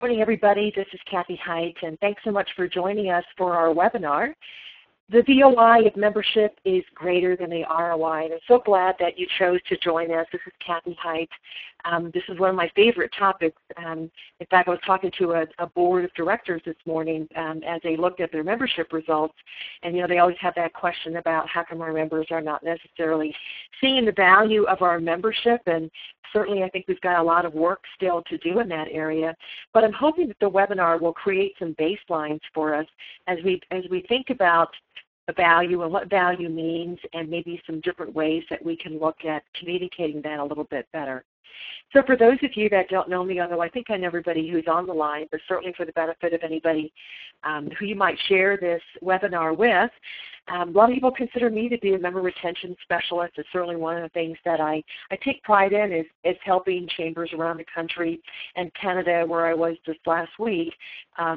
Morning, everybody. This is Kathy Height, and thanks so much for joining us for our webinar. The VOI of membership is greater than the ROI, and I'm so glad that you chose to join us. This is Kathy Height. This is one of my favorite topics. In fact, I was talking to a board of directors this morning as they looked at their membership results, and they always have that question about how come our members are not necessarily seeing the value of our membership, and certainly I think we've got a lot of work still to do in that area, but I'm hoping that the webinar will create some baselines for us as we think about the value and what value means, and maybe some different ways that we can look at communicating that a little bit better. So for those of you that don't know me, although I think I know everybody who's on the line, but certainly for the benefit of anybody who you might share this webinar with, a lot of people consider me to be a member retention specialist. It's certainly one of the things that I take pride in is helping chambers around the country and Canada, where I was just last week,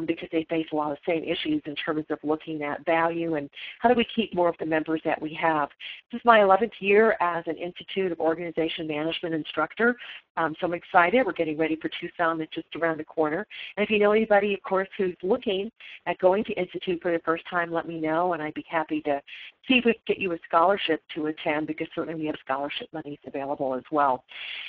because they face a lot of the same issues in terms of looking at value and how do we keep more of the members that we have. This is my 11th year as an Institute of Organization Management instructor, so I'm excited. We're getting ready for Tucson. It's just around the corner. And if you know anybody, of course, who's looking at going to Institute for the first time, let me know, and I'd be happy to see if we can get you a scholarship to attend, because certainly we have scholarship monies available as well.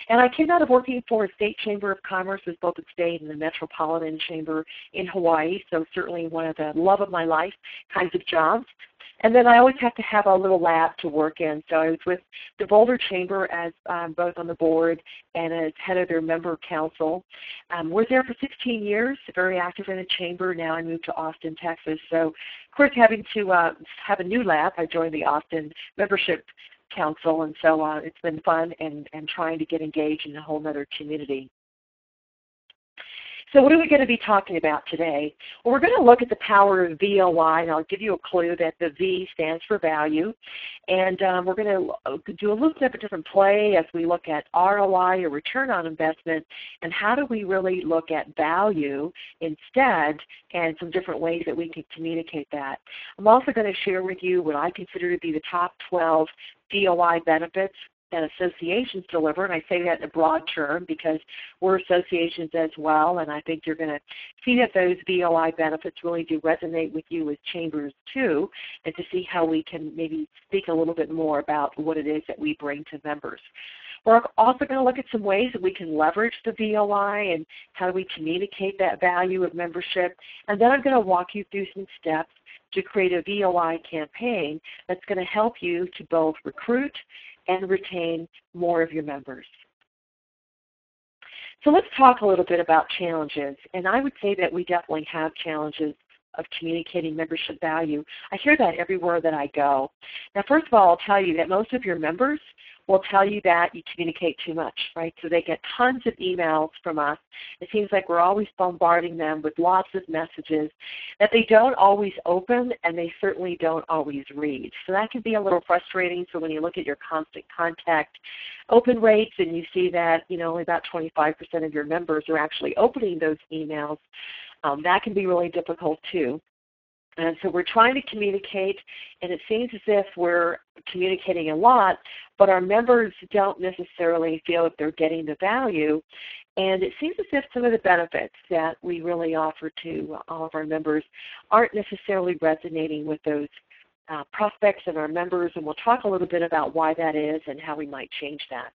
And I came out of working for a state chamber of commerce with both the state and the metropolitan chamber in Hawaii, so certainly one of the love of my life kinds of jobs. And then I always have to have a little lab to work in. So I was with the Boulder Chamber as both on the board and as head of their member council. Was there for 16 years, very active in the chamber. Now I moved to Austin, Texas. So, of course, having to have a new lab, I joined the Austin Membership Council. And so it's been fun and trying to get engaged in a whole other community. So what are we going to be talking about today? Well, we're going to look at the power of VOI, and I'll give you a clue that the V stands for value. And we're going to do a little bit of a different play as we look at ROI, or return on investment, and how do we really look at value instead, and some different ways that we can communicate that. I'm also going to share with you what I consider to be the top 12 VOI benefits that associations deliver, and I say that in a broad term because we're associations as well, and I think you're going to see that those VOI benefits really do resonate with you as chambers too, and to see how we can maybe speak a little bit more about what it is that we bring to members. We're also going to look at some ways that we can leverage the VOI and how do we communicate that value of membership, and then I'm going to walk you through some steps to create a VOI campaign that's going to help you to both recruit and retain more of your members. So let's talk a little bit about challenges. And I would say that we definitely have challenges of communicating membership value. I hear that everywhere that I go. Now, first of all, I'll tell you that most of your members will tell you that you communicate too much, right? So they get tons of emails from us. It seems like we're always bombarding them with lots of messages that they don't always open, and they certainly don't always read. So that can be a little frustrating. So when you look at your constant contact open rates and you see that only about 25% of your members are actually opening those emails, that can be really difficult too. And so we're trying to communicate, and it seems as if we're communicating a lot, but our members don't necessarily feel that they're getting the value. And it seems as if some of the benefits that we really offer to all of our members aren't necessarily resonating with those prospects and our members, and we'll talk a little bit about why that is and how we might change that.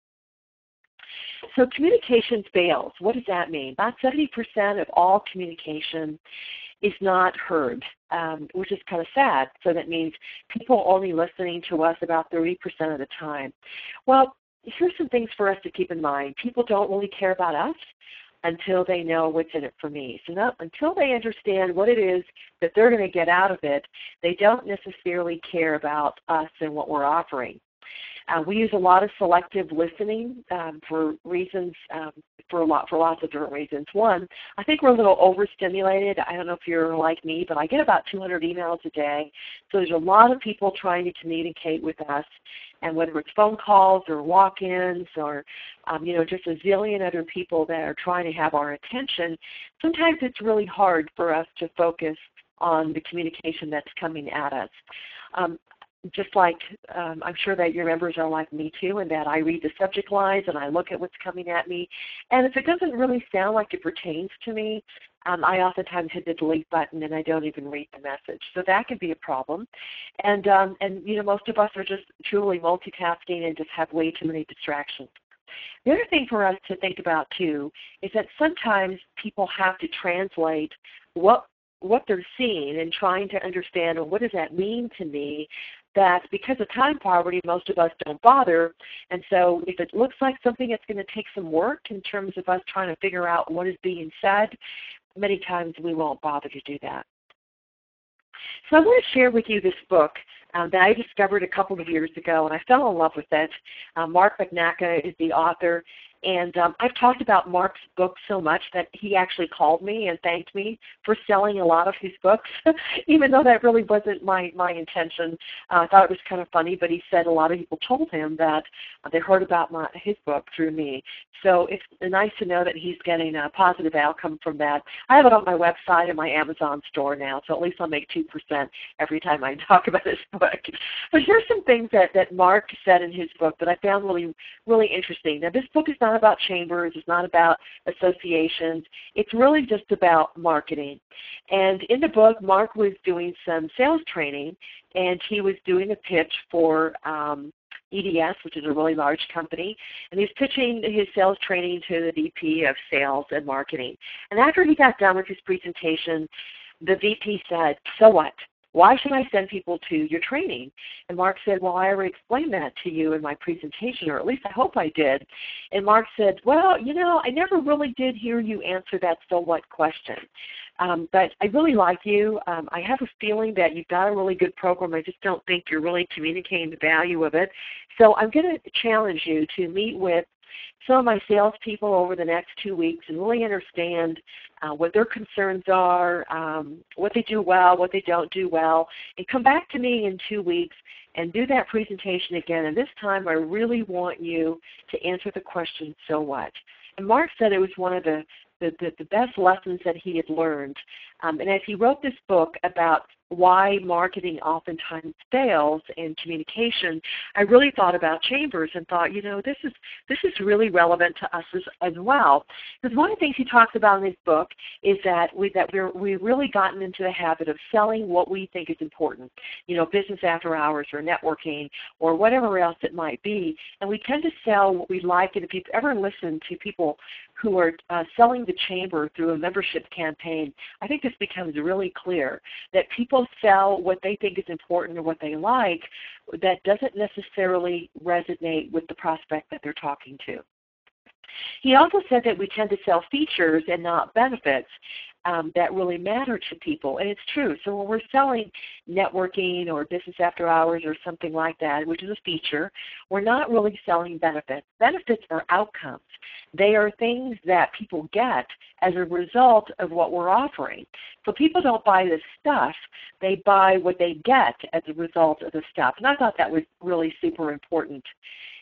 So communication fails. What does that mean? About 70% of all communication is not heard, which is kind of sad. So that means people only listening to us about 30% of the time. Well, here's some things for us to keep in mind. People don't really care about us until they know what's in it for me. So until they understand what it is that they're going to get out of it, they don't necessarily care about us and what we're offering. We use a lot of selective listening for reasons, for lots of different reasons. One, I think we're a little overstimulated. I don't know if you're like me, but I get about 200 emails a day. So there's a lot of people trying to communicate with us, and whether it's phone calls or walk-ins or just a zillion other people that are trying to have our attention, sometimes it's really hard for us to focus on the communication that's coming at us. just like I'm sure that your members are like me too, and that I read the subject lines and I look at what's coming at me. And if it doesn't really sound like it pertains to me, I oftentimes hit the delete button and I don't even read the message. So that can be a problem. And most of us are just truly multitasking and just have way too many distractions. The other thing for us to think about too is that sometimes people have to translate what they're seeing and trying to understand, well, what does that mean to me? That because of time poverty, most of us don't bother. And so if it looks like something that's going to take some work in terms of us trying to figure out what is being said, many times we won't bother to do that. So I want to share with you this book that I discovered a couple of years ago, and I fell in love with it. Mark McKinnons is the author. And I've talked about Mark's book so much that he actually called me and thanked me for selling a lot of his books, even though that really wasn't my intention. I thought it was kind of funny, but he said a lot of people told him that they heard about his book through me. So it's nice to know that he's getting a positive outcome from that. I have it on my website and my Amazon store now, so at least I'll make 2% every time I talk about his book. But here's some things that Mark said in his book that I found really, really interesting. Now, this book is not about chambers. It's not about associations. It's really just about marketing. And in the book, Mark was doing some sales training, and he was doing a pitch for EDS, which is a really large company, and he's pitching his sales training to the VP of Sales and Marketing. And after he got done with his presentation, the VP said, "So what? Why should I send people to your training?" And Mark said, "Well, I already explained that to you in my presentation, or at least I hope I did." And Mark said, "Well, I never really did hear you answer that so what question. But I really like you. I have a feeling that you've got a really good program. I just don't think you're really communicating the value of it. So I'm going to challenge you to meet with some of my salespeople over the next 2 weeks and really understand what their concerns are, what they do well, what they don't do well, and come back to me in 2 weeks and do that presentation again. And this time I really want you to answer the question, so what?" And Mark said it was one of the best lessons that he had learned. And as he wrote this book about why marketing oftentimes fails in communication, I really thought about chambers and thought, this is really relevant to us as well. Because one of the things he talks about in his book is that we've really gotten into the habit of selling what we think is important, business after hours or networking or whatever else it might be. And we tend to sell what we like. And if you've ever listened to people who are selling the chamber through a membership campaign, I think this becomes really clear that people sell what they think is important or what they like that doesn't necessarily resonate with the prospect that they're talking to. He also said that we tend to sell features and not benefits that really matter to people, and it's true. So when we're selling networking or business after hours or something like that, which is a feature, we're not really selling benefits. Benefits are outcomes. They are things that people get as a result of what we're offering. So people don't buy the stuff, they buy what they get as a result of the stuff. And I thought that was really super important.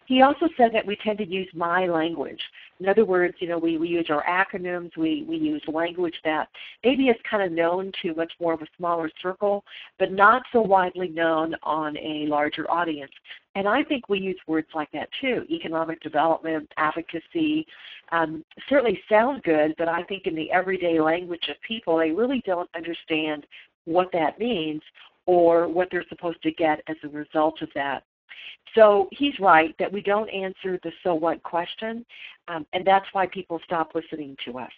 He also said that we tend to use my language. In other words, we use our acronyms, we use language that maybe is kind of known to much more of a smaller circle, but not so widely known on a larger audience. And I think we use words like that too. Economic development, advocacy, certainly sound good, but I think in the everyday language of people, they really don't understand what that means or what they're supposed to get as a result of that. So he's right that we don't answer the so what question, and that's why people stop listening to us.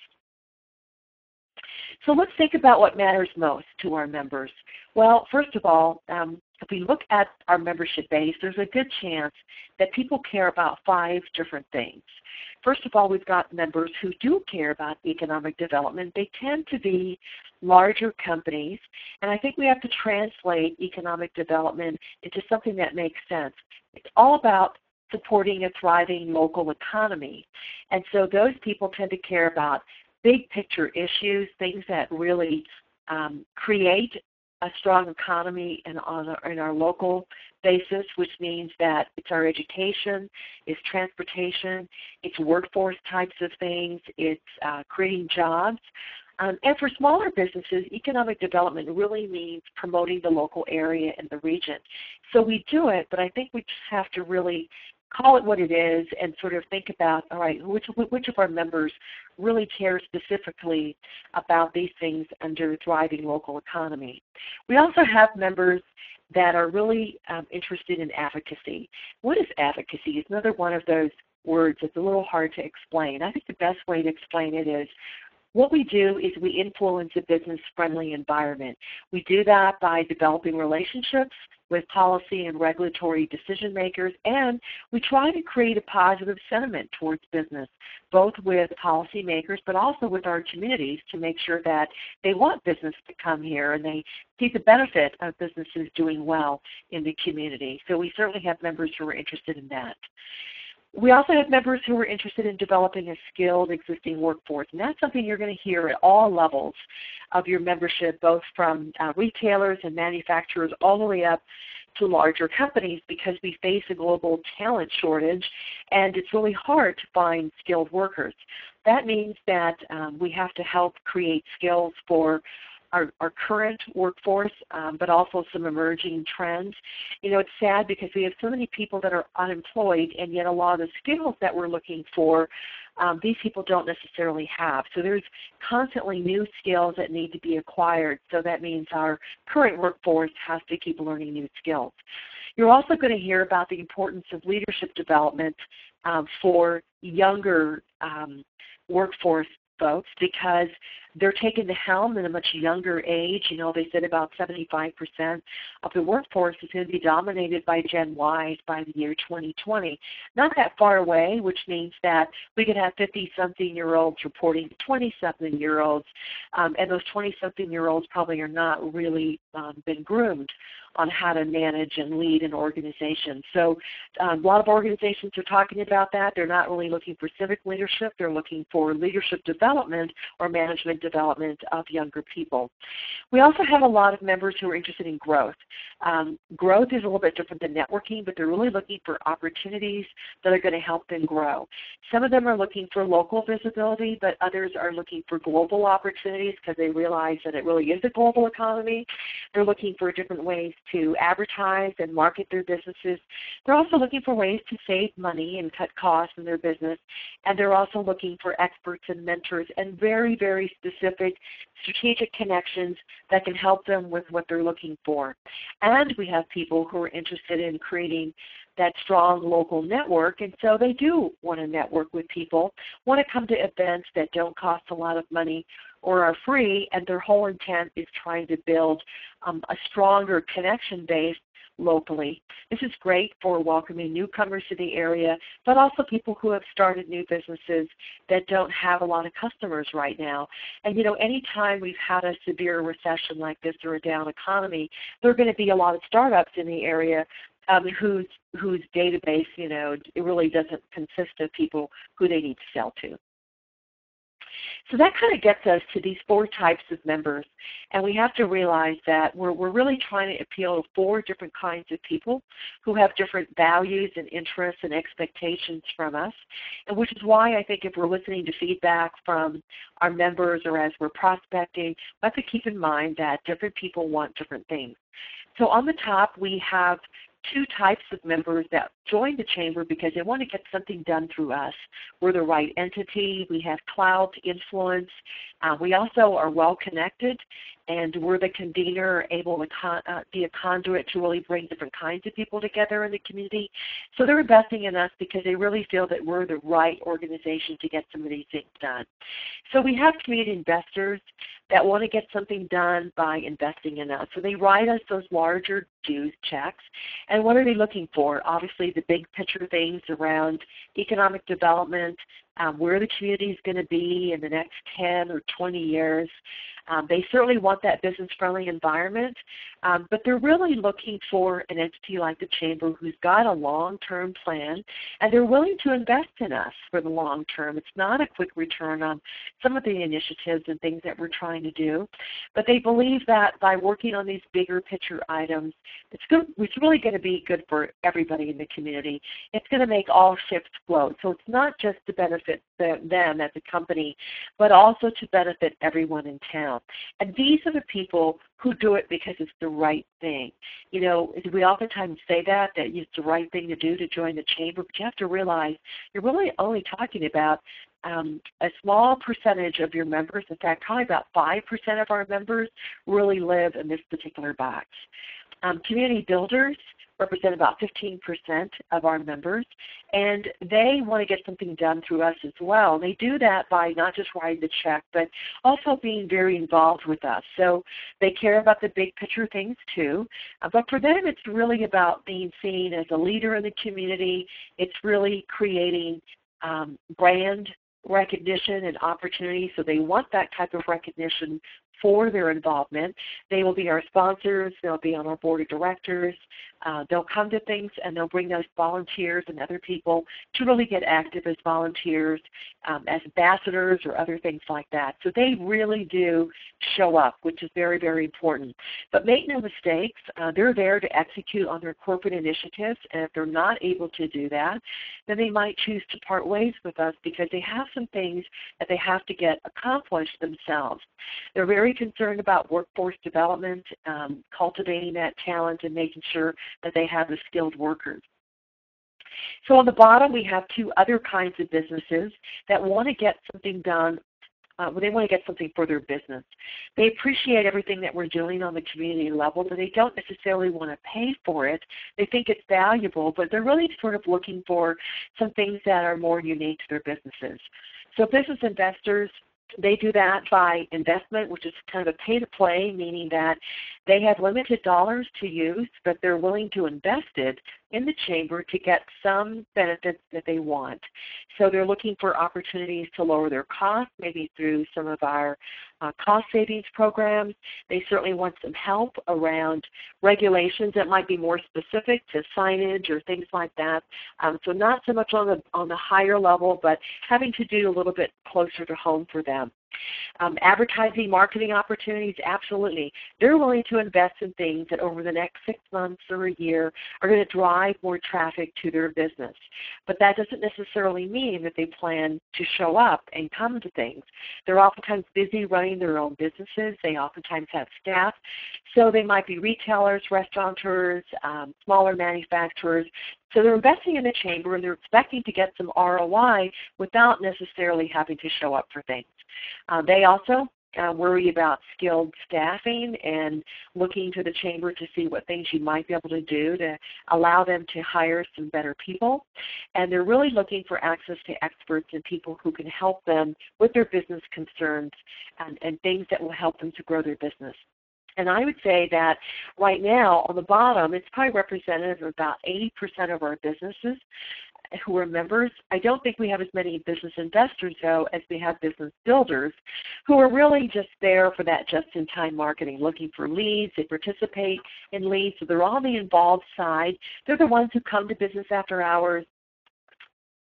So let's think about what matters most to our members. Well, first of all, if we look at our membership base, there's a good chance that people care about 5 different things. First of all, we've got members who do care about economic development. They tend to be larger companies, and I think we have to translate economic development into something that makes sense. It's all about supporting a thriving local economy, and so those people tend to care about big picture issues, things that really create a strong economy in our local basis, which means that it's our education, it's transportation, it's workforce types of things, it's creating jobs. And for smaller businesses, economic development really means promoting the local area and the region. So we do it, but I think we just have to really call it what it is and sort of think about, all right, which of our members really care specifically about these things under thriving local economy. We also have members that are really interested in advocacy. What is advocacy? It's another one of those words that's a little hard to explain. I think the best way to explain it is what we do is we influence a business-friendly environment. We do that by developing relationships with policy and regulatory decision makers, and we try to create a positive sentiment towards business, both with policymakers but also with our communities to make sure that they want business to come here and they see the benefit of businesses doing well in the community. So we certainly have members who are interested in that. We also have members who are interested in developing a skilled existing workforce, and that's something you're going to hear at all levels of your membership, both from retailers and manufacturers all the way up to larger companies, because we face a global talent shortage and it's really hard to find skilled workers. That means that we have to help create skills for our current workforce, but also some emerging trends. You know, it's sad because we have so many people that are unemployed, and yet a lot of the skills that we're looking for, these people don't necessarily have. So there's constantly new skills that need to be acquired. So that means our current workforce has to keep learning new skills. You're also going to hear about the importance of leadership development for younger workforce folks, because they're taking the helm at a much younger age. You know, they said about 75% of the workforce is going to be dominated by Gen Ys by the year 2020. Not that far away, which means that we could have 50-something-year-olds reporting to 20-something-year-olds, and those 20-something-year-olds probably are not really been groomed on how to manage and lead an organization. So a lot of organizations are talking about that. They're not really looking for civic leadership. They're looking for leadership development or management development of younger people. We also have a lot of members who are interested in growth. Growth is a little bit different than networking, but they're really looking for opportunities that are going to help them grow. Some of them are looking for local visibility, but others are looking for global opportunities because they realize that it really is a global economy. They're looking for different ways to advertise and market their businesses. They're also looking for ways to save money and cut costs in their business, and they're also looking for experts and mentors and very, very specific strategic connections that can help them with what they're looking for. And we have people who are interested in creating that strong local network, and so they do want to network with people, want to come to events that don't cost a lot of money or are free, and their whole intent is trying to build a stronger connection base locally. This is great for welcoming newcomers to the area, but also people who have started new businesses that don't have a lot of customers right now. And you know, anytime we've had a severe recession like this or a down economy, there are going to be a lot of startups in the area whose database, you know, it really doesn't consist of people who they need to sell to. So that kind of gets us to these 4 types of members, and we have to realize that we're really trying to appeal to 4 different kinds of people who have different values and interests and expectations from us, and which is why I think if we're listening to feedback from our members or as we're prospecting, we have to keep in mind that different people want different things. So on the top, we have 2 types of members that join the Chamber because they want to get something done through us. We're the right entity. We have clout, influence. We also are well connected, and we're the convener, able to be a conduit to really bring different kinds of people together in the community. So they're investing in us because they really feel that we're the right organization to get some of these things done. So we have community investors that want to get something done by investing in us. So they write us those larger dues checks. And what are they looking for? Obviously the big picture things around economic development, where the community is going to be in the next 10 or 20 years. They certainly want that business-friendly environment, but they're really looking for an entity like the Chamber who's got a long-term plan, and they're willing to invest in us for the long term. It's not a quick return on some of the initiatives and things that we're trying to do, but they believe that by working on these bigger picture items, It's really going to be good for everybody in the community. It's going to make all ships float. So it's not just to benefit them as a company, but also to benefit everyone in town. And these are the people who do it because it's the right thing. You know, we oftentimes say that it's the right thing to do to join the chamber, but you have to realize you're really only talking about a small percentage of your members. In fact, probably about 5% of our members really live in this particular box. Community builders represent about 15% of our members, and they want to get something done through us as well. They do that by not just writing the check, but also being very involved with us. So they care about the big picture things too, but for them it's really about being seen as a leader in the community. It's really creating brand recognition and opportunity, so they want that type of recognition for their involvement. They will be our sponsors. They'll be on our board of directors. They'll come to things and they'll bring those volunteers and other people to really get active as volunteers, as ambassadors or other things like that. So they really do show up, which is very, very important. But make no mistakes, they're there to execute on their corporate initiatives, and if they're not able to do that, then they might choose to part ways with us because they have some things that they have to get accomplished themselves. They're very concerned about workforce development, cultivating that talent and making sure that they have the skilled workers. So on the bottom we have two other kinds of businesses that want to get something done. They want to get something for their business. They appreciate everything that we're doing on the community level, but they don't necessarily want to pay for it. They think it's valuable, but they're really sort of looking for some things that are more unique to their businesses. So business investors, they do that by investment, which is kind of a pay-to-play, meaning that they have limited dollars to use, but they're willing to invest it in the chamber to get some benefits that they want. So they're looking for opportunities to lower their costs, maybe through some of our cost savings programs. They certainly want some help around regulations that might be more specific to signage or things like that. So not so much on the higher level, but having to do a little bit closer to home for them. Advertising, marketing opportunities, absolutely. They're willing to invest in things that over the next 6 months or a year are going to drive more traffic to their business. But that doesn't necessarily mean that they plan to show up and come to things. They're oftentimes busy running their own businesses. They oftentimes have staff. So they might be retailers, restaurateurs, smaller manufacturers. So they're investing in the chamber and they're expecting to get some ROI without necessarily having to show up for things. They also worry about skilled staffing and looking to the chamber to see what things you might be able to do to allow them to hire some better people. And they're really looking for access to experts and people who can help them with their business concerns and things that will help them to grow their business. And I would say that right now on the bottom, it's probably representative of about 80% of our businesses who are members. I don't think we have as many business investors, though, as we have business builders who are really just there for that just-in-time marketing, looking for leads. They participate in leads, so they're on the involved side. They're the ones who come to business after hours,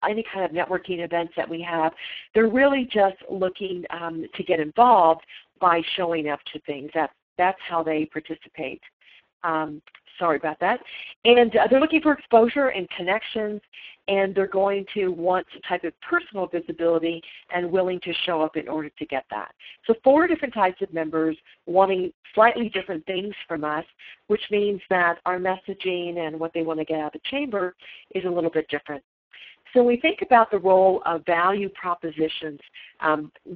any kind of networking events that we have. They're really just looking to get involved by showing up to things. That's how they participate. Sorry about that. And they're looking for exposure and connections, and they're going to want some type of personal visibility and willing to show up in order to get that. So 4 different types of members wanting slightly different things from us, which means that our messaging and what they want to get out of the chamber is a little bit different. So when we think about the role of value propositions,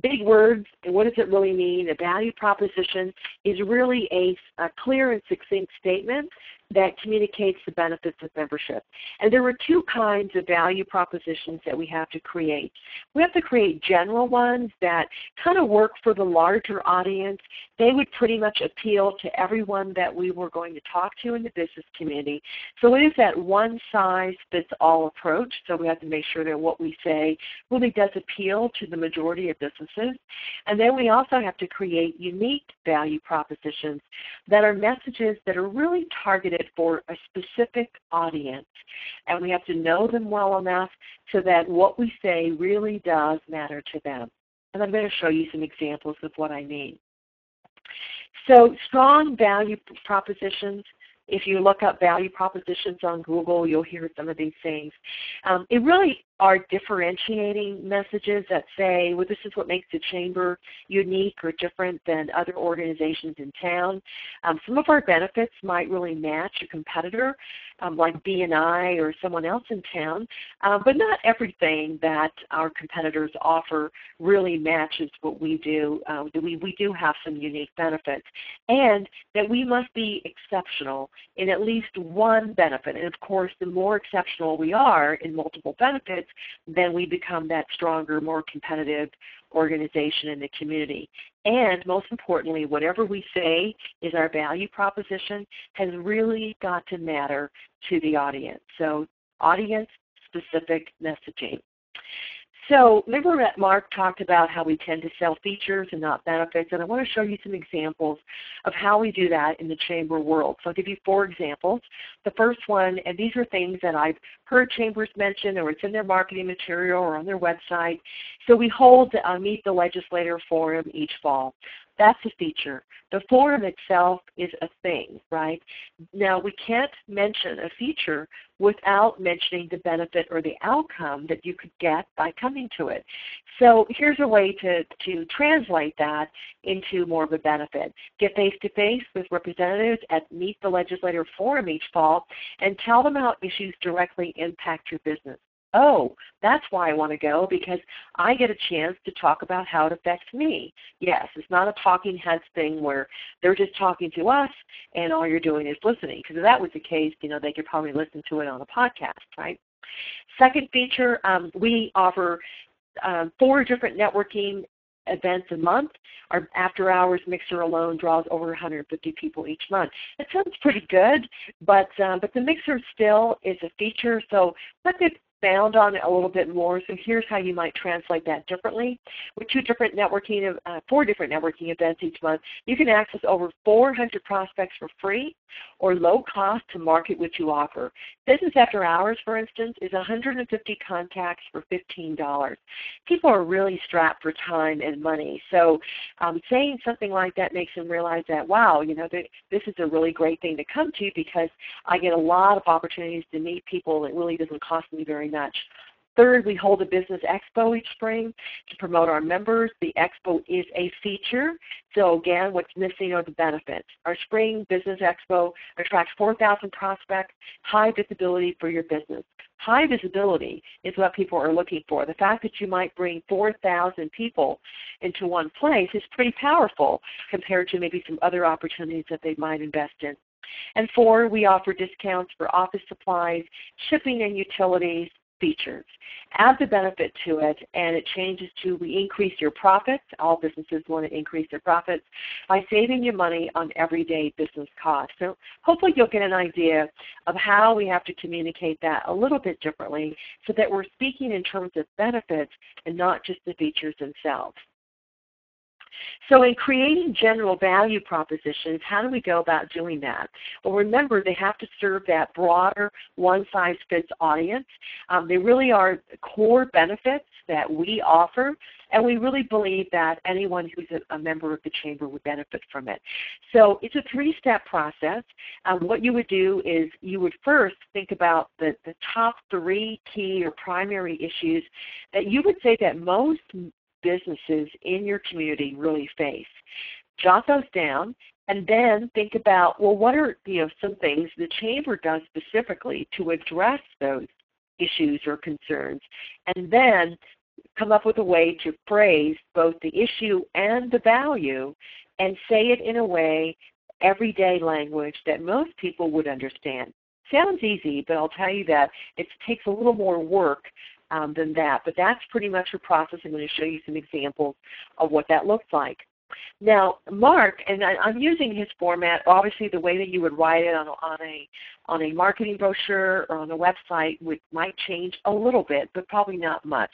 big words, and what does it really mean? A value proposition is really a clear and succinct statement that communicates the benefits of membership. And there are 2 kinds of value propositions that we have to create. We have to create general ones that kind of work for the larger audience. They would pretty much appeal to everyone that we were going to talk to in the business community. So it is that one-size-fits-all approach. So we have to make sure that what we say really does appeal to the majority of businesses. And then we also have to create unique value propositions that are messages that are really targeted for a specific audience. And we have to know them well enough so that what we say really does matter to them. And I'm going to show you some examples of what I mean. So strong value propositions If you look up value propositions on Google, you'll hear some of these things. It really are differentiating messages that say, well, this is what makes the Chamber unique or different than other organizations in town. Some of our benefits might really match a competitor, like B&I or someone else in town, but not everything that our competitors offer really matches what we do. We do have some unique benefits, and that we must be exceptional in at least one benefit. And of course, the more exceptional we are in multiple benefits, then we become that stronger, more competitive organization in the community. And most importantly, whatever we say is our value proposition has really got to matter to the audience. So audience-specific messaging. So remember that Mark talked about how we tend to sell features and not benefits, and I want to show you some examples of how we do that in the Chamber world. So I'll give you 4 examples. The first one, and these are things that I've heard Chambers mention, or it's in their marketing material or on their website. So we hold Meet the Legislator Forum each fall. That's a feature. The forum itself is a thing, right? Now, we can't mention a feature without mentioning the benefit or the outcome that you could get by coming to it. So here's a way to translate that into more of a benefit. Get face-to-face with representatives at Meet the Legislator Forum each fall and tell them how issues directly impact your business. Oh, that's why I want to go, because I get a chance to talk about how it affects me. Yes, it's not a talking heads thing where they're just talking to us and all you're doing is listening. Because if that was the case, they could probably listen to it on a podcast, right? Second feature, we offer 4 different networking events a month. Our after-hours mixer alone draws over 150 people each month. It sounds pretty good, but the mixer still is a feature, so let's expound on it a little bit more. So here's how you might translate that differently. With 4 different networking events each month, you can access over 400 prospects for free or low cost to market what you offer. Business After Hours, for instance, is 150 contacts for $15. People are really strapped for time and money. So saying something like that makes them realize that, wow, this is a really great thing to come to because I get a lot of opportunities to meet people. It really doesn't cost me very much. Third, we hold a business expo each spring to promote our members. The expo is a feature. So again, what's missing are the benefits. Our spring business expo attracts 4,000 prospects, high visibility for your business. High visibility is what people are looking for. The fact that you might bring 4,000 people into one place is pretty powerful compared to maybe some other opportunities that they might invest in. And 4, we offer discounts for office supplies, shipping and utilities, features. Add the benefit to it, and it changes to we increase your profits. All businesses want to increase their profits by saving you money on everyday business costs. So hopefully you'll get an idea of how we have to communicate that a little bit differently so that we're speaking in terms of benefits and not just the features themselves. So in creating general value propositions, how do we go about doing that? Well, remember, they have to serve that broader one-size-fits audience. They really are core benefits that we offer, and we really believe that anyone who's a member of the Chamber would benefit from it. So it's a 3-step process. What you would do is you would first think about the top 3 key or primary issues that you would say that most businesses in your community really face. Jot those down and then think about, well, what are some things the Chamber does specifically to address those issues or concerns, and then come up with a way to phrase both the issue and the value and say it in a way, everyday language that most people would understand. Sounds easy, but I'll tell you that it takes a little more work than that. But that's pretty much the process. I'm going to show you some examples of what that looks like. Now, Mark, and I'm using his format, obviously the way that you would write it on a marketing brochure or on a website might change a little bit, but probably not much.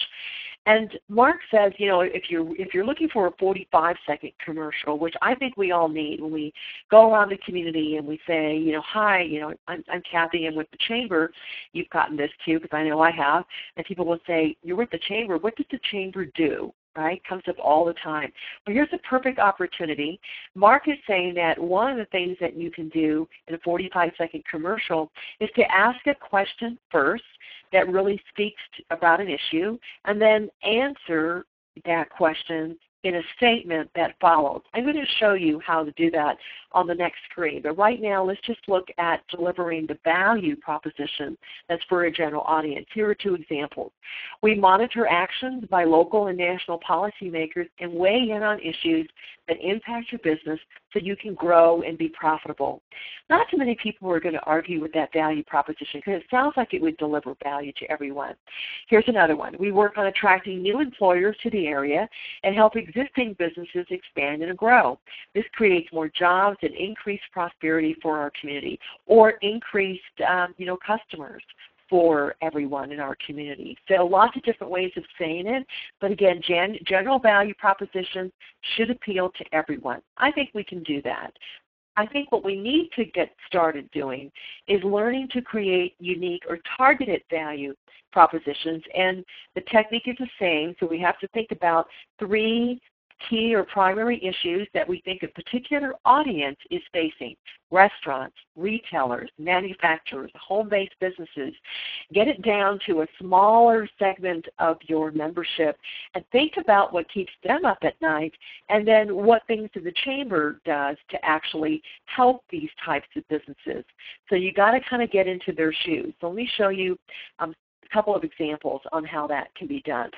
And Mark says, if you're looking for a 45-second commercial, which I think we all need when we go around the community and we say, hi, I'm Kathy, I'm with the Chamber. You've gotten this too, because I know I have. And people will say, you're with the Chamber. What does the Chamber do? right? Comes up all the time. But here's a perfect opportunity. Mark is saying that one of the things that you can do in a 45-second commercial is to ask a question first that really speaks about an issue, and then answer that question in a statement that follows. I'm going to show you how to do that on the next screen. But right now, let's just look at delivering the value proposition that's for a general audience. Here are two examples. We monitor actions by local and national policymakers and weigh in on issues that impact your business so you can grow and be profitable. Not too many people are going to argue with that value proposition because it sounds like it would deliver value to everyone. Here's another one. We work on attracting new employers to the area and help existing businesses expand and grow. This creates more jobs and increased prosperity for our community, or increased customers for everyone in our community. So lots of different ways of saying it, but again, general value propositions should appeal to everyone. I think we can do that. I think what we need to get started doing is learning to create unique or targeted value propositions, and the technique is the same, so we have to think about 3 key or primary issues that we think a particular audience is facing: restaurants, retailers, manufacturers, home-based businesses. Get it down to a smaller segment of your membership and think about what keeps them up at night, and then what things the chamber does to actually help these types of businesses. So you got to kind of get into their shoes. So let me show you a couple of examples on how that can be done.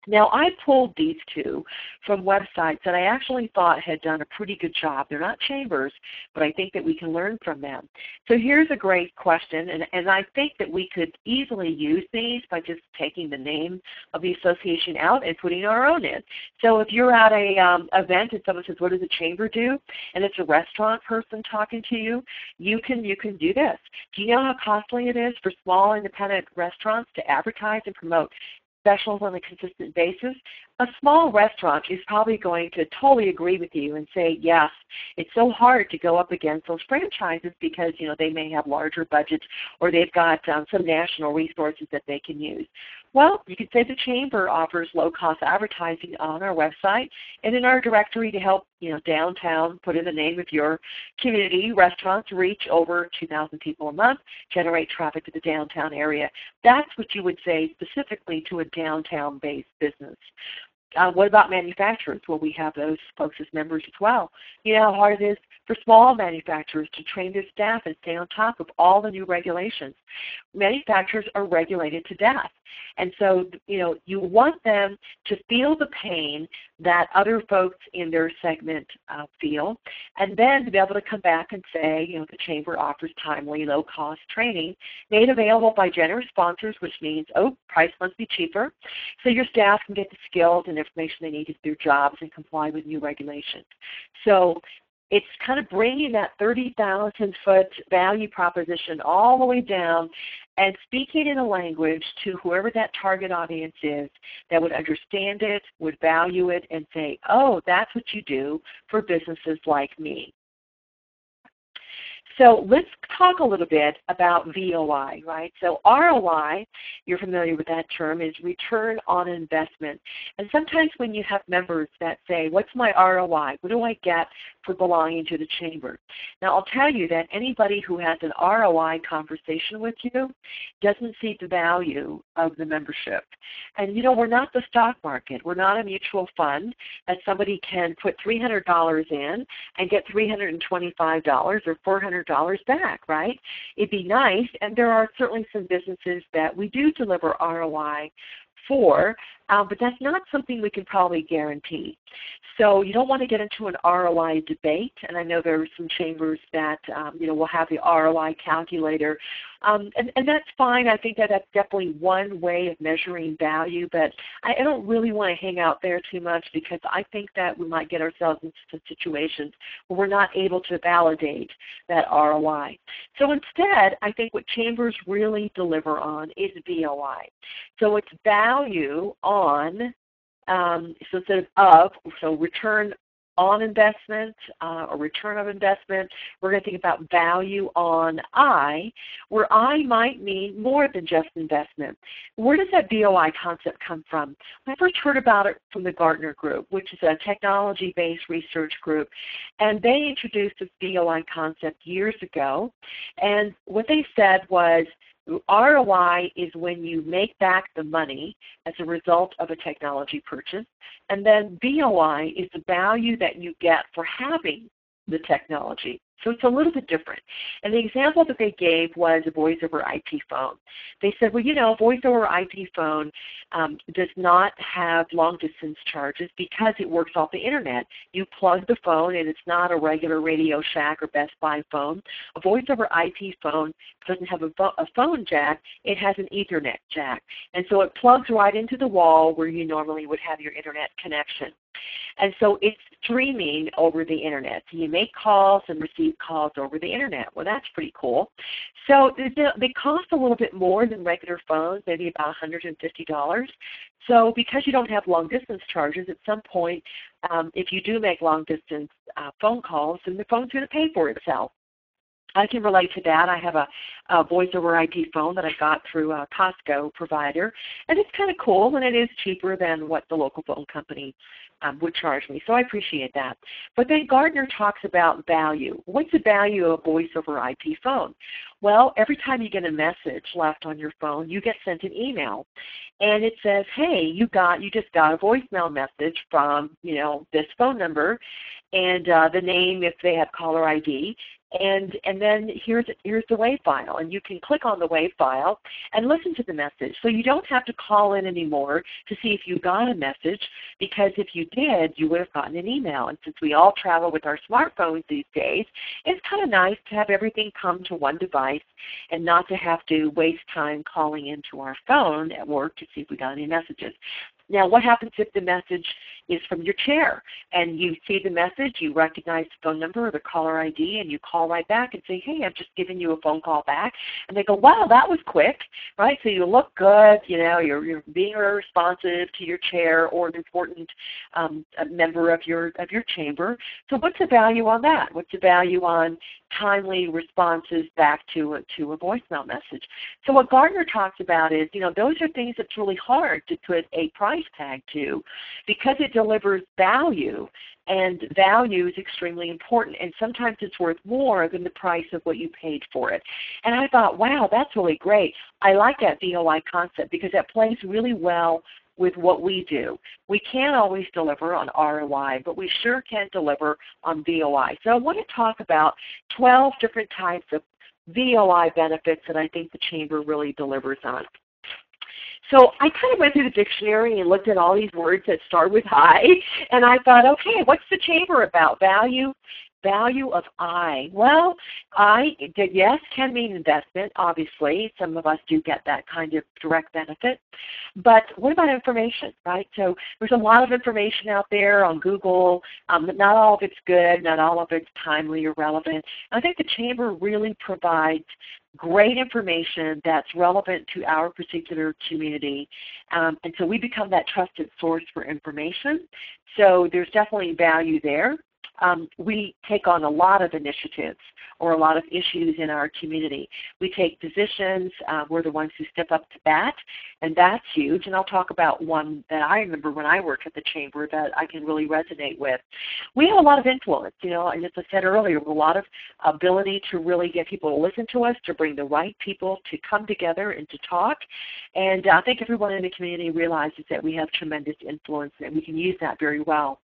Now, I pulled these two from websites that I actually thought had done a pretty good job. They're not chambers, but I think that we can learn from them. So here's a great question, and I think that we could easily use these by just taking the name of the association out and putting our own in. So if you're at a event and someone says, what does a chamber do? And it's a restaurant person talking to you, you can do this. Do you know how costly it is for small independent restaurants to advertise and promote specials on a consistent basis? A small restaurant is probably going to totally agree with you and say, yes, it's so hard to go up against those franchises because, they may have larger budgets or they've got some national resources that they can use. Well, you could say the chamber offers low-cost advertising on our website and in our directory to help, downtown, put in the name of your community. Restaurants reach over 2,000 people a month, generate traffic to the downtown area. That's what you would say specifically to a downtown-based business. What about manufacturers? Well, we have those folks as members as well. You know how hard it is for small manufacturers to train their staff and stay on top of all the new regulations. Manufacturers are regulated to death. And so, you want them to feel the pain that other folks in their segment feel, and then to be able to come back and say, the chamber offers timely, low-cost training made available by generous sponsors, which means, price must be cheaper, so your staff can get the skills and information they need to do their jobs and comply with new regulations. So it's kind of bringing that 30,000-foot value proposition all the way down and speaking in a language to whoever that target audience is that would understand it, would value it, and say, oh, that's what you do for businesses like me. So let's talk a little bit about VOI, right? So ROI, you're familiar with that term, is return on investment. And sometimes when you have members that say, what's my ROI? What do I get for belonging to the chamber? Now, I'll tell you that anybody who has an ROI conversation with you doesn't see the value of the membership. And, we're not the stock market. We're not a mutual fund that somebody can put $300 in and get $325 or $400 back, right? It'd be nice, and there are certainly some businesses that we do deliver ROI for, but that's not something we can probably guarantee. So you don't want to get into an ROI debate, and I know there are some chambers that will have the ROI calculator, and that's fine. I think that that's definitely one way of measuring value, but I don't really want to hang out there too much because I think that we might get ourselves into some situations where we're not able to validate that ROI. So instead, I think what chambers really deliver on is VOI. So it's value on, so instead of, so return on investment or return of investment. We're going to think about value on I, where I might mean more than just investment. Where does that VOI concept come from? I first heard about it from the Gartner Group, which is a technology-based research group, and they introduced this VOI concept years ago, and what they said was ROI is when you make back the money as a result of a technology purchase, and then VOI is the value that you get for having the technology. So it's a little bit different. And the example that they gave was a voice over IP phone. They said, well, you know, voice over IP phone does not have long distance charges because it works off the internet. You plug the phone and it's not a regular Radio Shack or Best Buy phone. A voice over IP phone doesn't have a phone jack, it has an Ethernet jack. And so it plugs right into the wall where you normally would have your internet connection. And so it's streaming over the internet. So you make calls and receive calls over the internet. Well, that's pretty cool. So they cost a little bit more than regular phones, maybe about $150. So because you don't have long distance charges, at some point, if you do make long distance phone calls, then the phone's going to pay for itself. I can relate to that. I have a voice over IP phone that I got through a Costco provider, and it's kind of cool, and it is cheaper than what the local phone company would charge me, so I appreciate that. But then Gartner talks about value. What's the value of a voice over IP phone? Well, every time you get a message left on your phone, you get sent an email, and it says, hey, you just got a voicemail message from, you know, this phone number, and the name if they have caller ID, and then here's the WAV file, and you can click on the WAV file and listen to the message. So you don't have to call in anymore to see if you got a message, because if you did, you would have gotten an email. And since we all travel with our smartphones these days, it's kind of nice to have everything come to one device and not to have to waste time calling into our phone at work to see if we got any messages. Now, what happens if the message is from your chair and you see the message, you recognize the phone number or the caller ID, and you call right back and say, hey, I'm just giving you a phone call back. And they go, wow, that was quick, right? So you look good, you know, you're being responsive to your chair or an important member of your chamber. So what's the value on that? What's the value on timely responses back to a voicemail message? So what Gartner talks about is, you know, those are things that's really hard to put a price tag to, because it delivers value, and value is extremely important, and sometimes it's worth more than the price of what you paid for it. And I thought, wow, that's really great. I like that VOI concept because that plays really well with what we do. We can't always deliver on ROI, but we sure can deliver on VOI. So I want to talk about 12 different types of VOI benefits that I think the Chamber really delivers on. So I kind of went through the dictionary and looked at all these words that start with I, and I thought, okay, what's the Chamber about? Value of I. Well, I, yes, can mean investment, obviously. Some of us do get that kind of direct benefit. But what about information, right? So there's a lot of information out there on Google. Not all of it's good. Not all of it's timely or relevant. I think the Chamber really provides great information that's relevant to our particular community. And so we become that trusted source for information. So there's definitely value there. We take on a lot of initiatives or a lot of issues in our community. We take positions. We're the ones who step up to bat, and that's huge. And I'll talk about one that I remember when I worked at the Chamber that I can really resonate with. We have a lot of influence, you know, and as I said earlier, a lot of ability to really get people to listen to us, to bring the right people to come together and to talk. And I think everyone in the community realizes that we have tremendous influence, and we can use that very well.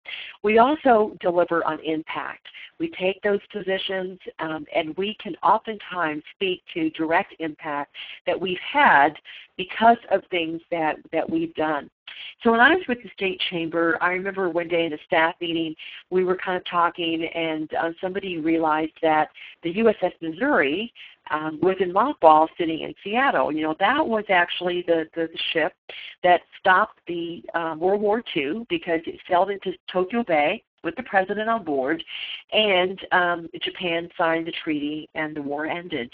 We also deliver on impact. We take those positions and we can oftentimes speak to direct impact that we've had because of things that we've done. So when I was with the State Chamber, I remember one day in a staff meeting, we were kind of talking, and somebody realized that the USS Missouri was in mothball sitting in Seattle. You know, that was actually the ship that stopped the World War II because it sailed into Tokyo Bay with the president on board, and Japan signed the treaty and the war ended.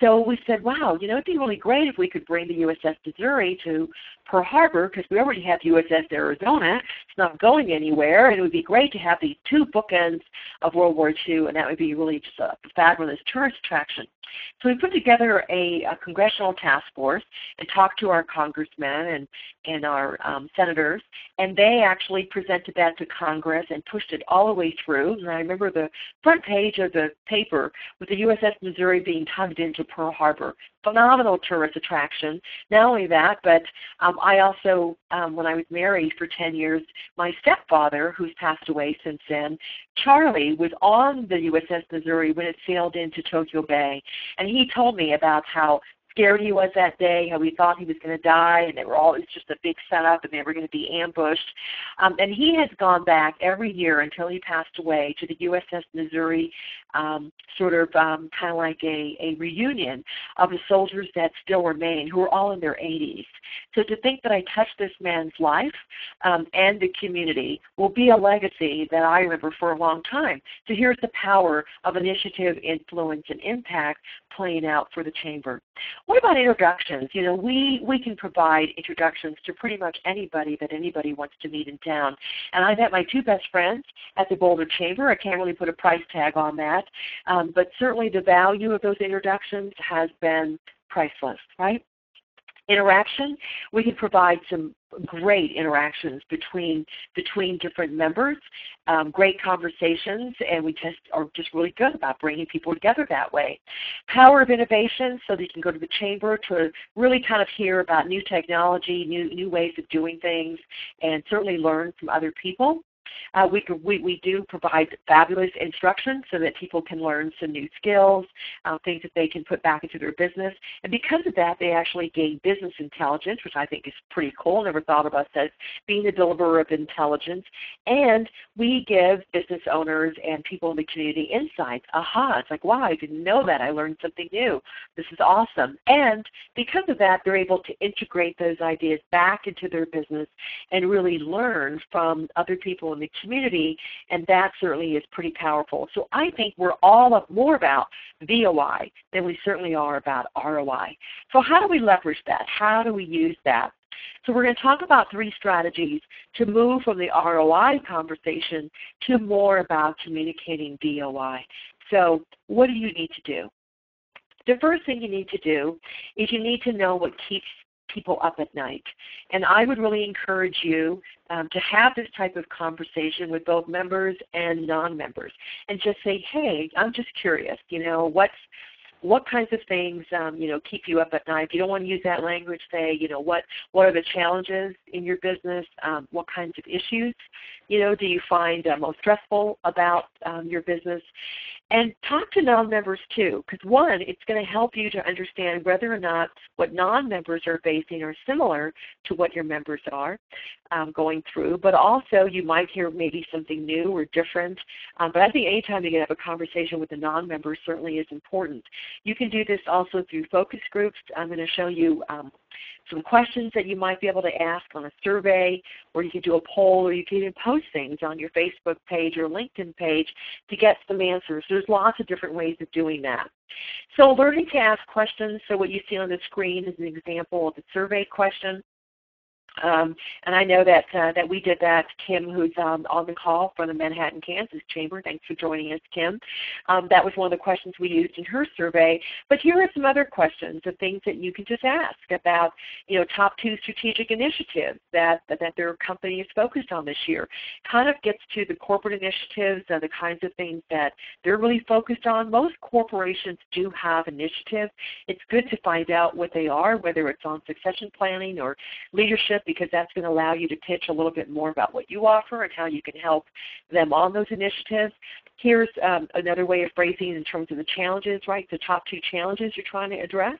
So we said, wow, it'd be really great if we could bring the USS Missouri to Pearl Harbor, because we already have USS Arizona. It's not going anywhere, and it would be great to have these two bookends of World War II, and that would be really just a fabulous tourist attraction. So we put together a congressional task force and talked to our congressmen and our senators, and they actually presented that to Congress and pushed it all the way through. And I remember the front page of the paper with the USS Missouri being tugged into Pearl Harbor. Phenomenal tourist attraction. Not only that, but I also, when I was married for 10 years, my stepfather, who's passed away since then, Charlie, was on the USS Missouri when it sailed into Tokyo Bay. And he told me about how scared he was that day, how he thought he was going to die, and it was just a big setup, and they were going to be ambushed. And he has gone back every year until he passed away to the USS Missouri, kind of like a reunion of the soldiers that still remain, who are all in their 80s. So to think that I touched this man's life and the community will be a legacy that I remember for a long time. So here's the power of initiative, influence, and impact playing out for the Chamber. What about introductions? We can provide introductions to pretty much anybody that anybody wants to meet in town. And I met my two best friends at the Boulder Chamber. I can't really put a price tag on that, but certainly the value of those introductions has been priceless, right? Interaction, we can provide some great interactions between different members, great conversations, and we are just really good about bringing people together that way. Power of innovation, so that you can go to the Chamber to really kind of hear about new technology, new ways of doing things, and certainly learn from other people. We do provide fabulous instruction so that people can learn some new skills, things that they can put back into their business. And because of that, they actually gain business intelligence, which I think is pretty cool. Never thought of us as being a deliverer of intelligence. And we give business owners and people in the community insights. Aha, it's like, wow, I didn't know that. I learned something new. This is awesome. And because of that, they're able to integrate those ideas back into their business and really learn from other people in the community, and that certainly is pretty powerful. So I think we're all up more about VOI than we certainly are about ROI. So how do we leverage that? How do we use that? So we're going to talk about 3 strategies to move from the ROI conversation to more about communicating VOI. So what do you need to do? The first thing you need to do is you need to know what keeps people up at night. And I would really encourage you to have this type of conversation with both members and non-members and just say, hey, I'm just curious, what kinds of things, keep you up at night? If you don't want to use that language, say, what are the challenges in your business? What kinds of issues, do you find most stressful about your business? And talk to non-members too, because one, it's going to help you to understand whether or not what non-members are facing are similar to what your members are going through, but also you might hear maybe something new or different. But I think anytime you can have a conversation with a non-member certainly is important. You can do this also through focus groups. I'm going to show you some questions that you might be able to ask on a survey, or you can do a poll, or you can even post things on your Facebook page or LinkedIn page to get some answers. There's lots of different ways of doing that. So learning to ask questions, so what you see on the screen is an example of a survey question. And I know that we did that. Kim, who's on the call from the Manhattan, Kansas Chamber, thanks for joining us, Kim. That was one of the questions we used in her survey. But here are some other questions of things that you can just ask about, top 2 strategic initiatives that their company is focused on this year. Kind of gets to the corporate initiatives, the kinds of things that they're really focused on. Most corporations do have initiatives. It's good to find out what they are, whether it's on succession planning or leadership, because that's going to allow you to pitch a little bit more about what you offer and how you can help them on those initiatives. Here's another way of phrasing in terms of the challenges, right? The top 2 challenges you're trying to address.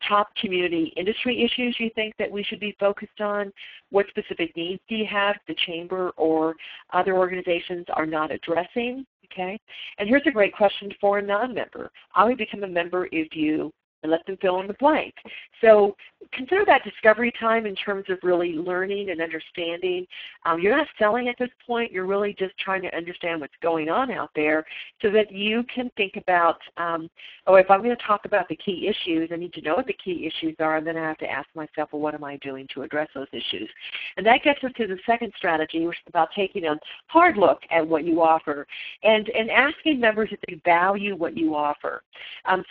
Top community industry issues you think that we should be focused on. What specific needs do you have the Chamber or other organizations are not addressing? Okay. And here's a great question for a non-member. I would become a member if you and let them fill in the blank. So consider that discovery time in terms of really learning and understanding. You're not selling at this point. You're really just trying to understand what's going on out there so that you can think about, oh, if I'm going to talk about the key issues, I need to know what the key issues are, and then I have to ask myself, well, what am I doing to address those issues? And that gets us to the second strategy, which is about taking a hard look at what you offer and asking members if they value what you offer.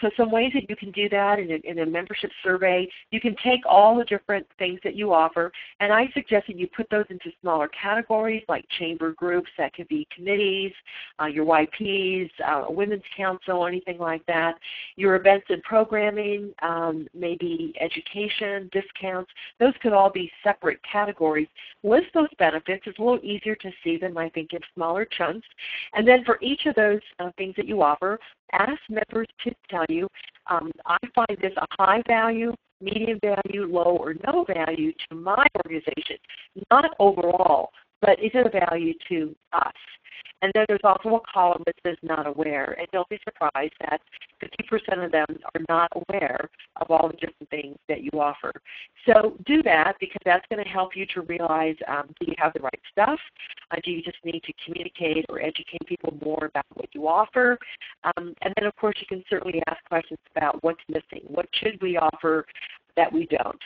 So some ways that you can do that in a membership survey, you can take all the different things that you offer, and I suggest that you put those into smaller categories like chamber groups. That could be committees, your YPs, women's council, anything like that. Your events and programming, maybe education, discounts. Those could all be separate categories. List those benefits. It's a little easier to see them, I think, in smaller chunks. And then for each of those things that you offer, ask members to tell you, I find this a high value, medium value, low or no value to my organization, not overall, but is it a value to us? And then there's also a column that says not aware, and don't be surprised that 50% of them are not aware of all the different things that you offer. So do that, because that's going to help you to realize, do you have the right stuff? Do you just need to communicate or educate people more about what you offer? And then, of course, you can certainly ask questions about what's missing. What should we offer that we don't?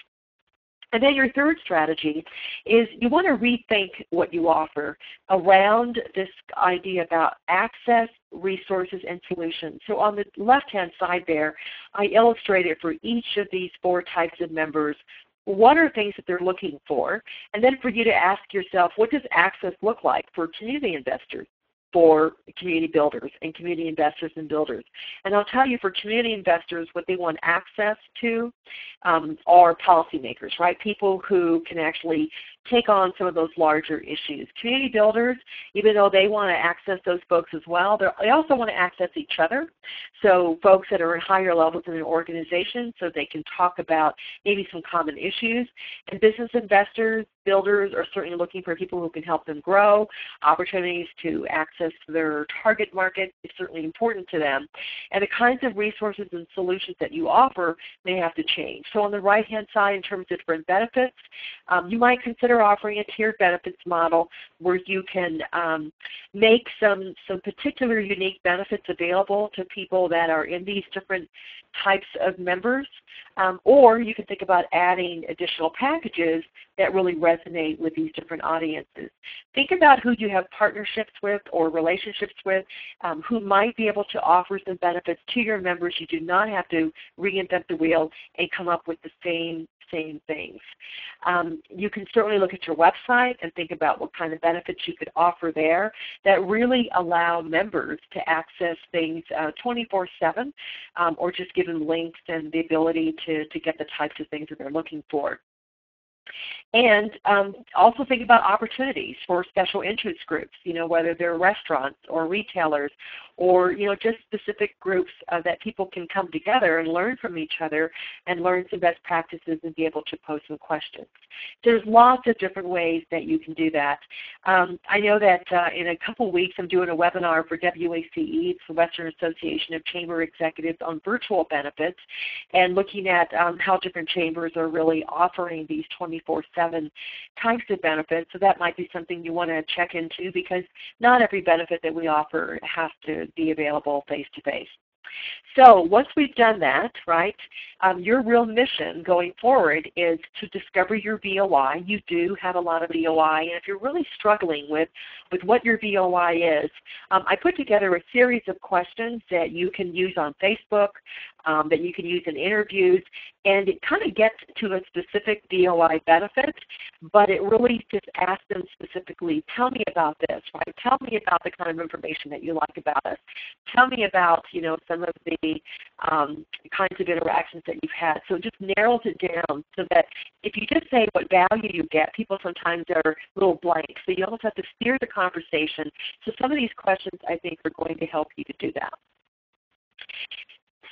And then your third strategy is you want to rethink what you offer around this idea about access, resources, and solutions. So on the left-hand side there, I illustrated for each of these 4 types of members what are things that they're looking for, and then for you to ask yourself, what does access look like for community investors, for community builders and community investors and builders? And I'll tell you, for community investors, what they want access to are policymakers, right? People who can actually take on some of those larger issues. Community builders, even though they want to access those folks as well, they also want to access each other. So folks that are in higher levels in an organization, so they can talk about maybe some common issues. And business investors, builders are certainly looking for people who can help them grow. Opportunities to access their target market is certainly important to them. And the kinds of resources and solutions that you offer may have to change. So on the right-hand side, in terms of different benefits, you might consider offering a tiered benefits model where you can make some particular unique benefits available to people that are in these different types of members. Or you can think about adding additional packages that really resonate with these different audiences. Think about who you have partnerships with or relationships with, who might be able to offer some benefits to your members. You do not have to reinvent the wheel and come up with the same things. You can certainly look at your website and think about what kind of benefits you could offer there that really allow members to access things 24/7, or just give them links and the ability to get the types of things that they're looking for. And also think about opportunities for special interest groups, whether they're restaurants or retailers or, just specific groups that people can come together and learn from each other and learn some best practices and be able to pose some questions. There's lots of different ways that you can do that. I know that in a couple weeks I'm doing a webinar for WACE, it's the Western Association of Chamber Executives, on virtual benefits and looking at how different chambers are really offering these 24/7 types of benefits. So that might be something you want to check into, because not every benefit that we offer has to be available face-to-face. So once we've done that, right, your real mission going forward is to discover your VOI. You do have a lot of VOI, and if you're really struggling with what your VOI is, I put together a series of questions that you can use on Facebook, that you can use in interviews, and it kind of gets to a specific VOI benefit, but it really just asks them specifically, tell me about this, right? Tell me about the kind of information that you like about us. Tell me about, some of the kinds of interactions that you've had. So it just narrows it down so that if you just say what value you get, people sometimes are a little blank. So you almost have to steer the conversation. So some of these questions, I think, are going to help you to do that.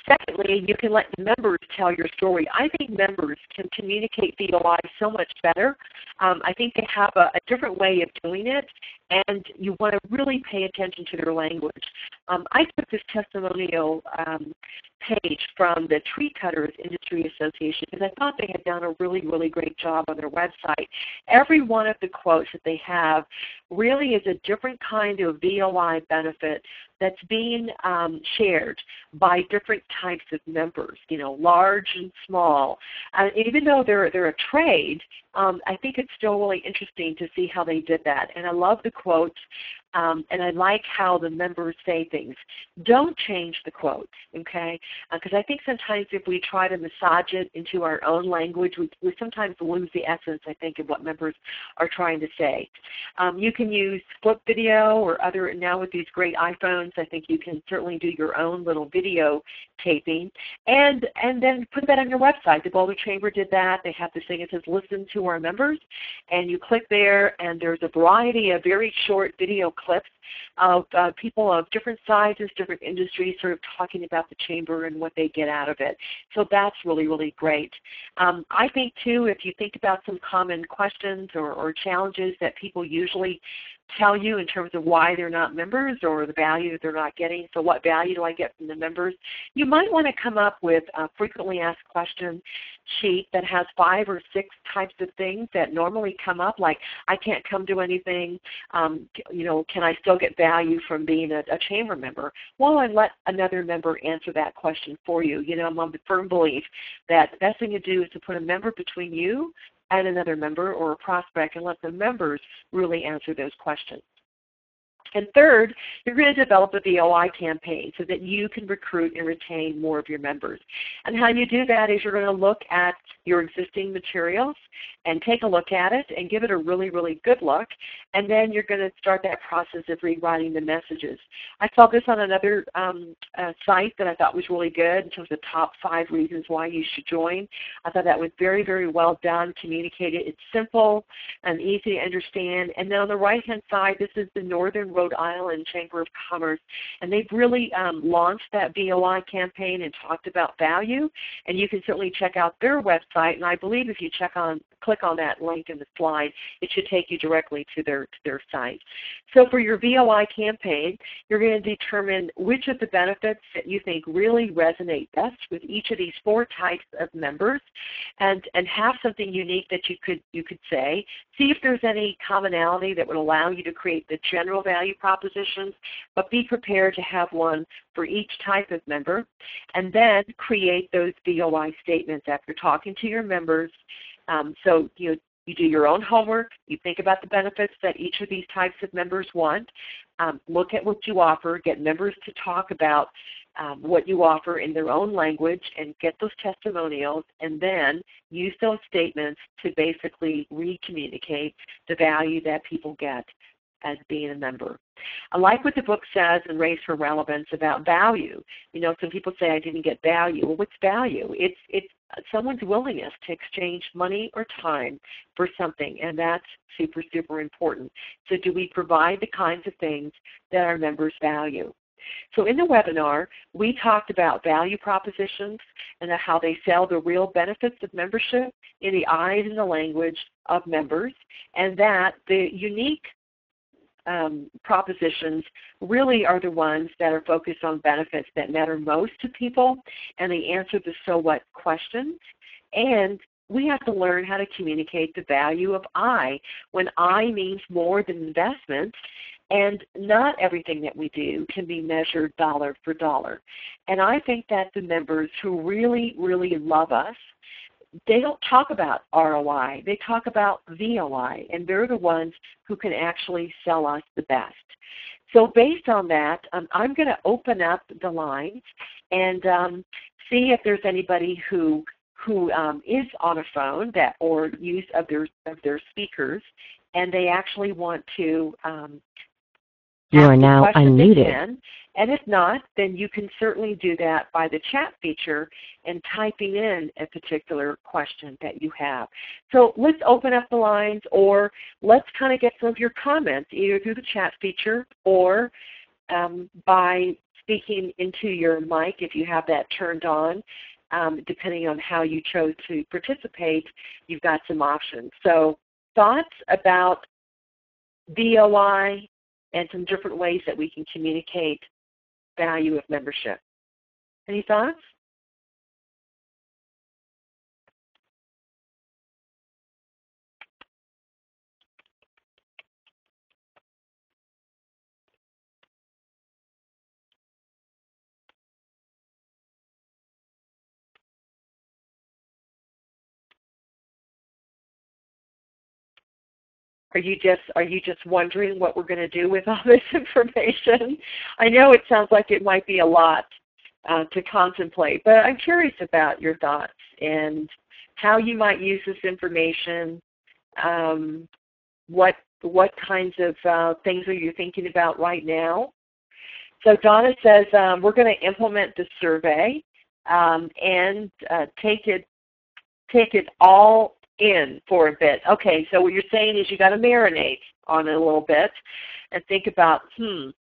Secondly, you can let the members tell your story. I think members can communicate VOI so much better. I think they have a different way of doing it, and you want to really pay attention to their language. I took this testimonial page from the Tree Cutters Industry Association because I thought they had done a really, really great job on their website. Every one of the quotes that they have really is a different kind of VOI benefit that's being shared by different types of members, large and small. Even though they're a trade, I think it's still really interesting to see how they did that. And I love the quotes, and I like how the members say things. Don't change the quotes, okay? Because I think sometimes if we try to massage it into our own language, we sometimes lose the essence, I think, of what members are trying to say. You can use flip video or other, now with these great iPhones, I think you can certainly do your own little video taping and then put that on your website. The Boulder Chamber did that. They have this thing that says listen to our members, and you click there and there's a variety of very short video clips of people of different sizes, different industries sort of talking about the chamber and what they get out of it. So that's really, really great. I think too, if you think about some common questions or challenges that people usually tell you in terms of why they're not members or the value that they're not getting. So what value do I get from the members? You might want to come up with a frequently asked question sheet that has 5 or 6 types of things that normally come up, like I can't come to anything, can I still get value from being a chamber member? Well, and let another member answer that question for you. I'm of the firm belief that the best thing to do is to put a member between you and another member or a prospect and let the members really answer those questions. And third, you're going to develop a VOI campaign so that you can recruit and retain more of your members. And how you do that is you're going to look at your existing materials and take a look at it and give it a really, really good look. And then you're going to start that process of rewriting the messages. I saw this on another site that I thought was really good in terms of top 5 reasons why you should join. I thought that was very, very well done, communicated. It's simple and easy to understand. And then on the right-hand side, this is the Northern Rhode Island Chamber of Commerce, and they've really launched that VOI campaign and talked about value. And you can certainly check out their website. And I believe if you click on that link in the slide, it should take you directly to their site. So for your VOI campaign, you're going to determine which of the benefits that you think really resonate best with each of these 4 types of members, and have something unique that you could say. See if there's any commonality that would allow you to create the general value propositions, but be prepared to have one for each type of member, and then create those VOI statements after talking to your members. So you do your own homework, you think about the benefits that each of these types of members want, look at what you offer, get members to talk about what you offer in their own language and get those testimonials, and then use those statements to basically re-communicate the value that people get as being a member. I like what the book says in Race for Relevance about value. Some people say I didn't get value. Well, what's value? It's someone's willingness to exchange money or time for something, and that's super, super important. So do we provide the kinds of things that our members value? So in the webinar, we talked about value propositions and how they sell the real benefits of membership in the eyes and the language of members, and that the unique propositions really are the ones that are focused on benefits that matter most to people, and they answer the so what questions. And we have to learn how to communicate the value of I, when I means more than investment, and not everything that we do can be measured dollar for dollar. And I think that the members who really, really love us, they don't talk about ROI, they talk about VOI, and they're the ones who can actually sell us the best. So based on that, I'm going to open up the lines and see if there's anybody who is on a phone or use of their speakers, and they actually want to you are now unmuted. And if not, then you can certainly do that by the chat feature and typing in a particular question that you have. So let's open up the lines, or let's kind of get some of your comments either through the chat feature or by speaking into your mic if you have that turned on. Depending on how you chose to participate, you've got some options. So thoughts about VOI and some different ways that we can communicate value of membership. Any thoughts? Are you just wondering what we're going to do with all this information? I know it sounds like it might be a lot to contemplate, but I'm curious about your thoughts and how you might use this information. What kinds of things are you thinking about right now? So Donna says we're going to implement the survey and take it all in for a bit. Okay, so what you're saying is you got to marinate on it a little bit and think about,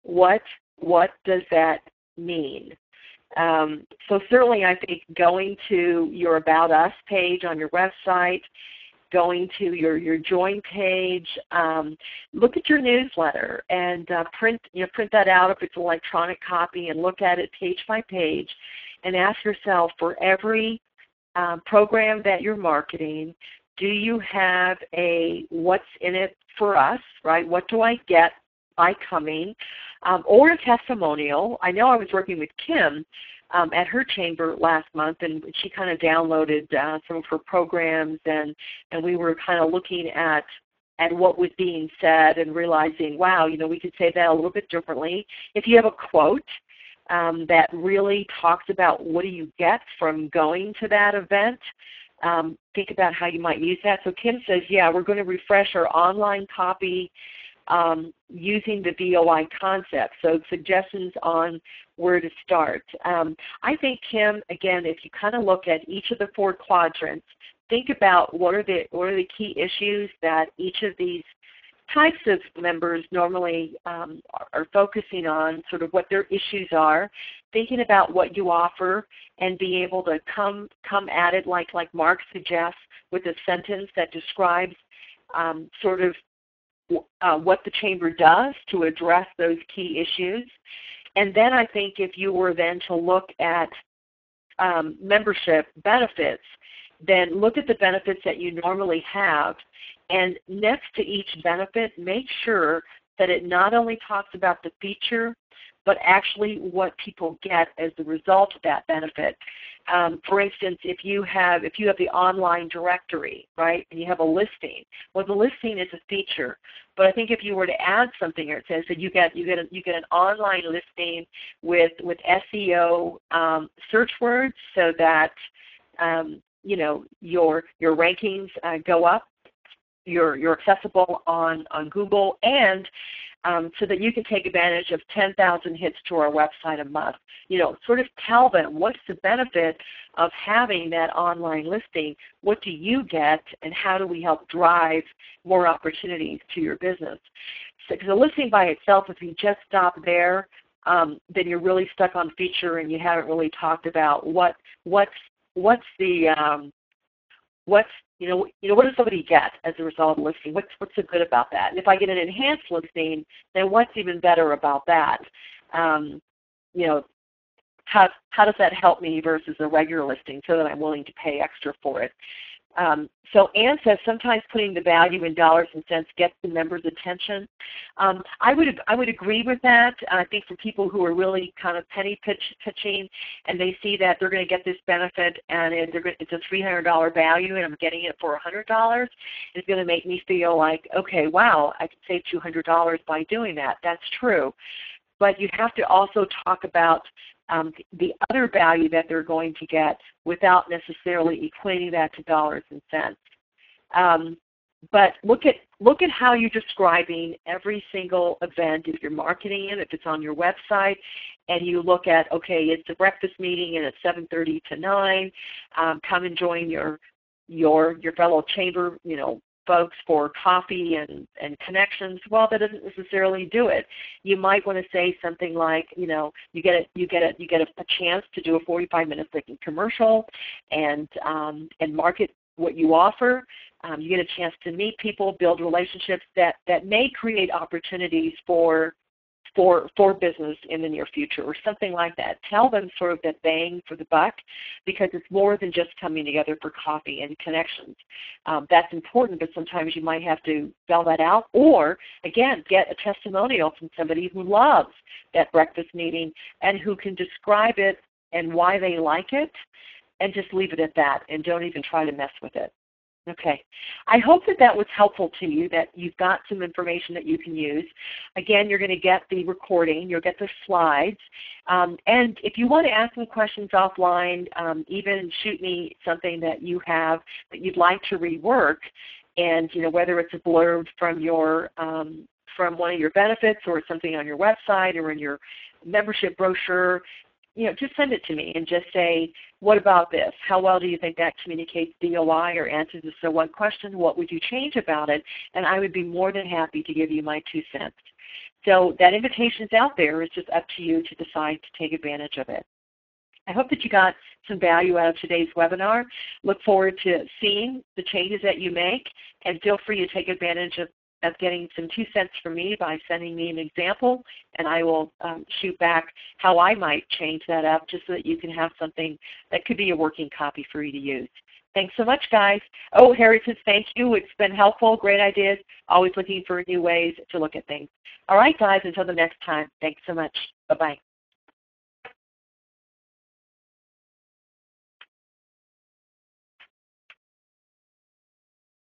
what does that mean? So certainly I think going to your About Us page on your website, going to your Join page, look at your newsletter and print that out if it's an electronic copy and look at it page by page and ask yourself, for every program that you're marketing, do you have a what's in it for us, right? What do I get by coming? Or a testimonial. I know I was working with Kim at her chamber last month, and she kind of downloaded some of her programs, and we were kind of looking at what was being said and realizing, wow, we could say that a little bit differently. If you have a quote that really talks about what do you get from going to that event, think about how you might use that. So Kim says, yeah, we're going to refresh our online copy using the VOI concept, so suggestions on where to start. I think, Kim, again, if you kind of look at each of the 4 quadrants, think about what are the key issues that each of these types of members normally are focusing on, sort of what their issues are, thinking about what you offer, and being able to come at it like Mark suggests, with a sentence that describes sort of what the chamber does to address those key issues. And then I think if you were then to look at membership benefits, then look at the benefits that you normally have, and next to each benefit, make sure that it not only talks about the feature, but actually what people get as the result of that benefit. For instance, if you have the online directory, right, and you have a listing, well, the listing is a feature. But I think if you were to add something here, it says that you get an online listing with SEO search words, so that your rankings go up. You're accessible on Google, and so that you can take advantage of 10,000 hits to our website a month. Sort of tell them what's the benefit of having that online listing, what do you get, and how do we help drive more opportunities to your business. Because a listing by itself, if you just stop there, then you're really stuck on feature and you haven't really talked about what does somebody get as a result of listing? What's so good about that? And if I get an enhanced listing, then what's even better about that? How does that help me versus a regular listing, so that I'm willing to pay extra for it? So Ann says sometimes putting the value in dollars and cents gets the members' attention. I would agree with that. I think for people who are really kind of penny pitching, and they see that they're going to get this benefit and it's a $300 value and I'm getting it for $100, it's going to make me feel like, okay, wow, I could save $200 by doing that. That's true. But you have to also talk about the other value that they're going to get without necessarily equating that to dollars and cents. But look at how you're describing every single event. If you're marketing it, if it's on your website, and you look at, okay, it's a breakfast meeting and it's 7:30 to 9. Come and join your fellow chamber, folks for coffee and connections. Well, that doesn't necessarily do it. You might want to say something like, you get a chance to do a 45-minute freaking commercial and market what you offer. You get a chance to meet people, build relationships that may create opportunities for business in the near future, or something like that. Tell them sort of that bang for the buck, because it's more than just coming together for coffee and connections. That's important, but sometimes you might have to spell that out, or again, get a testimonial from somebody who loves that breakfast meeting and who can describe it and why they like it, and just leave it at that and don't even try to mess with it. Okay. I hope that that was helpful to you, that you've got some information that you can use. Again, you're going to get the recording. You'll get the slides. And if you want to ask me questions offline, even shoot me something that you have that you'd like to rework, and whether it's a blurb from your from one of your benefits or something on your website or in your membership brochure, just send it to me and just say, what about this? How well do you think that communicates VOI or answers the so what question? What would you change about it? And I would be more than happy to give you my 2 cents. So that invitation is out there. It's just up to you to decide to take advantage of it. I hope that you got some value out of today's webinar. Look forward to seeing the changes that you make, and feel free to take advantage of getting some 2 cents from me by sending me an example, and I will shoot back how I might change that up just so that you can have something that could be a working copy for you to use. Thanks so much, guys. Oh, Harry says thank you. It's been helpful. Great ideas. Always looking for new ways to look at things. All right, guys, until the next time, thanks so much. Bye-bye.